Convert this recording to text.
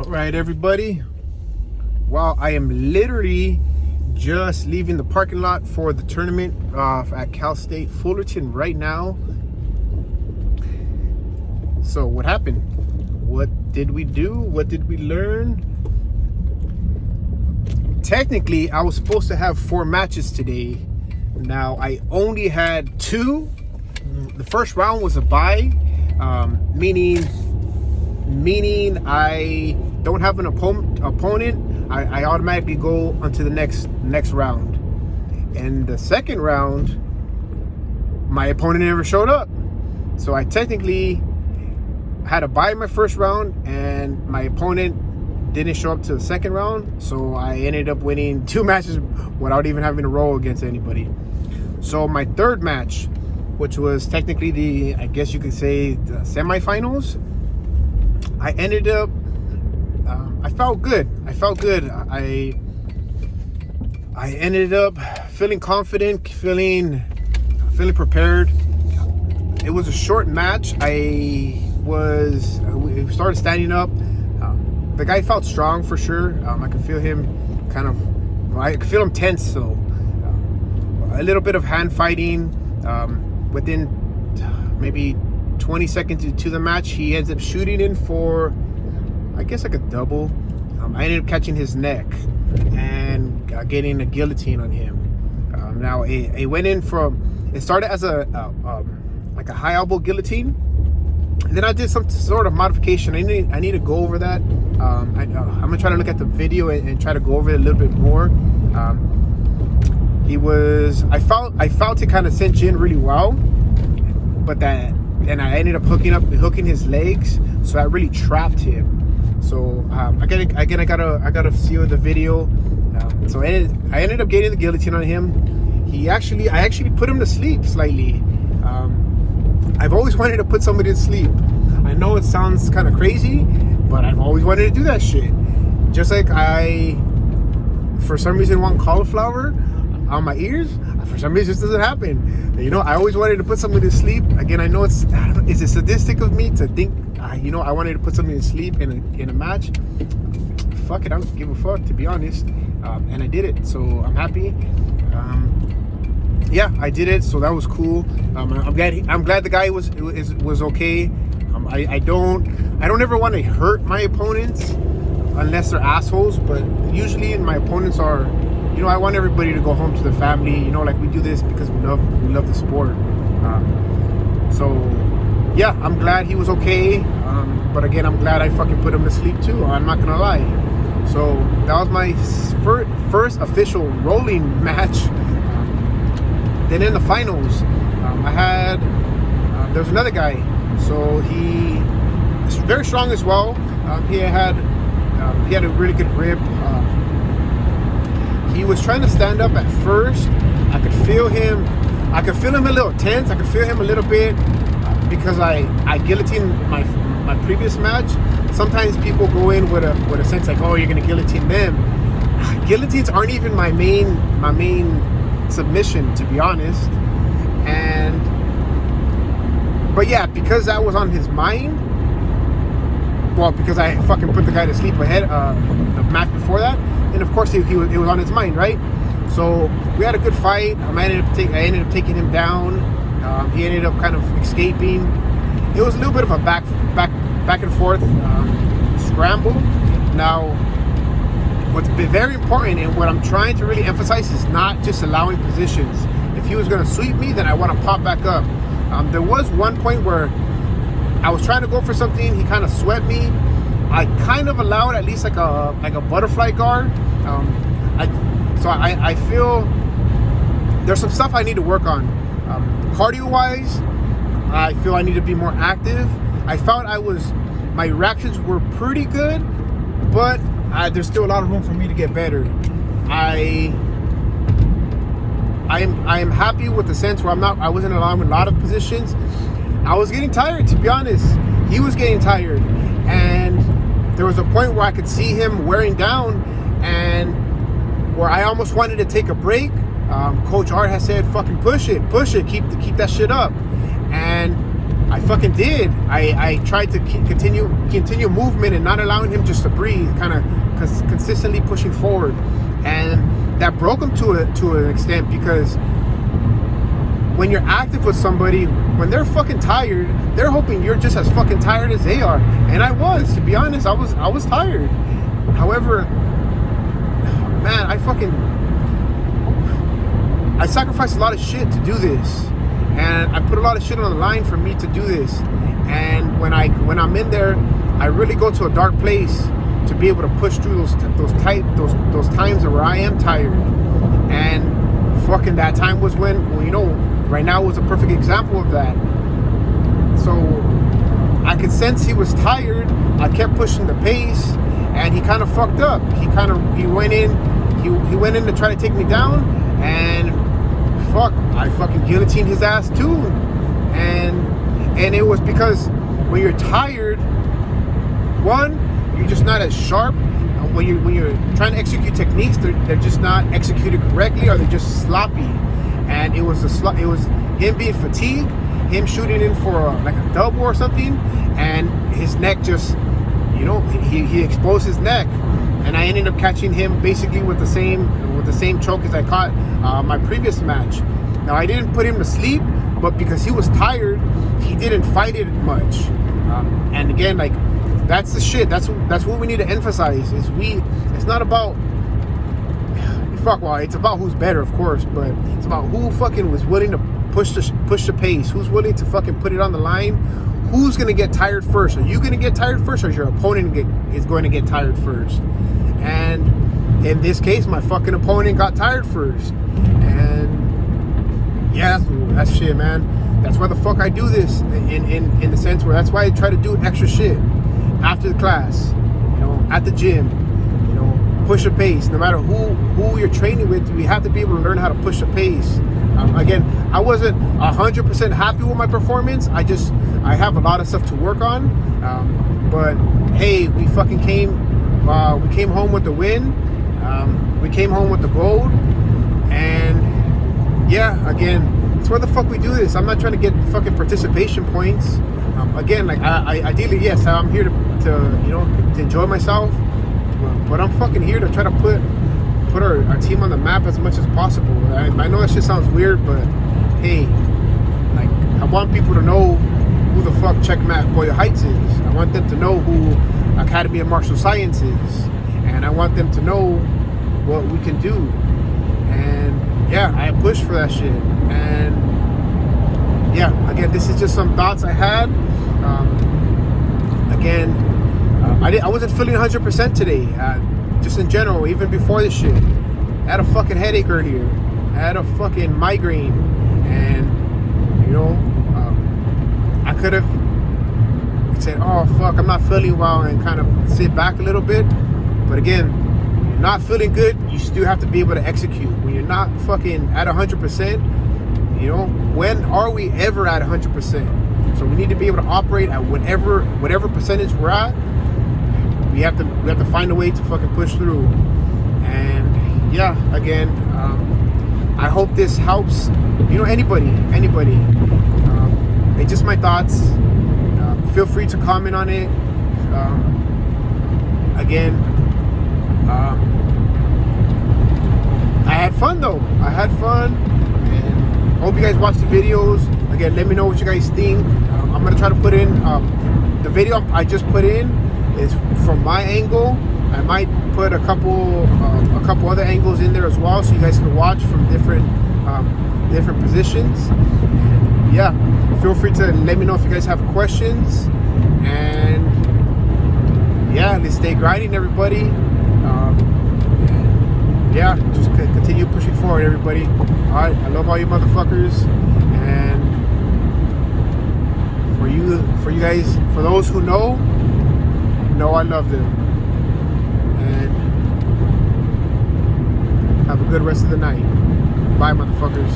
All right, everybody. Well, I am literally just leaving the parking lot for the tournament at Cal State Fullerton right now. So what happened? What did we do? What did we learn? Technically, I was supposed to have 4 matches today. Now, I only had 2. The first round was a bye, meaning I don't have an opponent. I automatically go onto the next round. And the second round, my opponent never showed up. So I technically had a bye in my first round, and my opponent didn't show up to the second round. So I ended up winning 2 matches without even having to roll against anybody. So my third match, which was technically I guess you could say the semifinals, I ended up, I felt good. I ended up feeling confident, feeling prepared. It was a short match. We started standing up. The guy felt strong for sure. I could feel him I could feel him tense. So a little bit of hand fighting. Within maybe 20 seconds into the match, he ends up shooting in for, I guess, like a double. I ended up catching his neck and getting a guillotine on him. Now it went in it started as a high elbow guillotine. And then I did some sort of modification. I need to go over that. I'm gonna try to look at the video and try to go over it a little bit more. I felt it kind of cinch in really well, but and I ended up hooking his legs, so I really trapped him. So I gotta see the video. So I ended up getting the guillotine on him. I actually put him to sleep slightly. I've always wanted to put somebody to sleep. I know it sounds kind of crazy, but I've always wanted to do that shit. Just like I, for some reason, want cauliflower on my ears. For some reason, this doesn't happen. I always wanted to put somebody to sleep. Again, I know is it sadistic of me to think, I wanted to put somebody to sleep in a match. Fuck it, I don't give a fuck, to be honest. And I did it, so I'm happy. Yeah, I did it, so that was cool. I'm glad the guy was okay. I don't ever want to hurt my opponents unless they're assholes. But usually, my opponents are. I want everybody to go home to their family. Like we do this because we love the sport. So yeah, I'm glad he was okay. But again, I'm glad I fucking put him to sleep too. I'm not gonna lie. So that was my first official rolling match. Then in the finals, there was another guy. So he was very strong as well. He had a really good grip. He was trying to stand up at first. I could feel him a little tense. I could feel him a little bit because I guillotined my previous match. Sometimes people go in with a sense like, oh, you're gonna guillotine them. Guillotines aren't even my main submission, to be honest. But yeah, because that was on his mind. Well, because I fucking put the guy to sleep ahead the match before that. And of course, it was on his mind, right? So we had a good fight. I ended up taking him down. He ended up kind of escaping. It was a little bit of a back and forth scramble. Now, what's been very important and what I'm trying to really emphasize is not just allowing positions. If he was going to sweep me, then I want to pop back up. There was one point where I was trying to go for something. He kind of swept me. I kind of allowed at least like a butterfly guard. I feel there's some stuff I need to work on. Cardio-wise, I feel I need to be more active. I felt my reactions were pretty good, but there's still a lot of room for me to get better. I am happy with the sense where I wasn't allowing a lot of positions. I was getting tired, to be honest. He was getting tired, and there was a point where I could see him wearing down, and where I almost wanted to take a break. Coach Art has said, "Fucking push it, keep that shit up." And I fucking did. I tried to continue movement and not allowing him just to breathe, kind of consistently pushing forward, and that broke him to an extent, because when you're active with somebody, when they're fucking tired, they're hoping you're just as fucking tired as they are. And I was, to be honest, I was tired. However, man, I sacrificed a lot of shit to do this, and I put a lot of shit on the line for me to do this. And when I'm in there, I really go to a dark place to be able to push through those times where I am tired. And fucking that time was when, you know, right now was a perfect example of that. So I could sense he was tired. I kept pushing the pace, and he kind of fucked up. He went in to try to take me down, and I fucking guillotined his ass too. And it was because when you're tired, one, you're just not as sharp. When you're trying to execute techniques, they're just not executed correctly, or they're just sloppy. And it was him being fatigued, him shooting in for like a double or something, and his neck just, you know, he exposed his neck, and I ended up catching him basically with the same choke as I caught my previous match. Now, I didn't put him to sleep, but because he was tired, he didn't fight it much. And again, like, that's the shit. That's what we need to emphasize. It's not about it's about who's better, of course, but it's about who fucking was willing to push the pace. Who's willing to fucking put it on the line? Who's gonna get tired first? Are you gonna get tired first, or is your opponent is going to get tired first? And in this case, my fucking opponent got tired first. And yeah, that's shit, man. That's why the fuck I do this, in the sense where that's why I try to do extra shit after the class, you know, at the gym, you know, push a pace. No matter who you're training with, we have to be able to learn how to push a pace. Again, I wasn't 100% happy with my performance. I have a lot of stuff to work on. But hey, we fucking came home with the win. We came home with the gold. And yeah, again, it's where the fuck we do this. I'm not trying to get fucking participation points. Again, like, I ideally, yes, I'm here to you know, to enjoy myself, but I'm fucking here to try to put our team on the map as much as possible. I know that shit sounds weird, but hey, like, I want people to know who the fuck Checkmate Boyle Heights is. I want them to know who Academy of Martial Science is, and I want them to know what we can do. And yeah, I push for that shit. And yeah, again, this is just some thoughts I had. Again, I wasn't feeling 100% today. Just in general, even before this shit, I had a fucking headache earlier. I had a fucking migraine, and you know, I could have said, "Oh fuck, I'm not feeling well," and kind of sit back a little bit. But again, you're not feeling good, you still have to be able to execute. When you're not fucking at 100%, you know, when are we ever at 100%? So we need to be able to operate at whatever percentage we're at. We have to find a way to fucking push through. And yeah, again, I hope this helps, you know, anybody. It's just my thoughts. Feel free to comment on it. Again, I had fun though. And hope you guys watch the videos. Again, let me know what you guys think. I'm gonna try to put in the video I just put in is from my angle. I might put a couple other angles in there as well, so you guys can watch from different positions. Yeah, feel free to let me know if you guys have questions. And yeah, let's stay grinding, everybody. Yeah, just continue pushing forward, everybody. All right, I love all you motherfuckers. And for you guys, for those who know I love them. And have a good rest of the night. Bye, motherfuckers.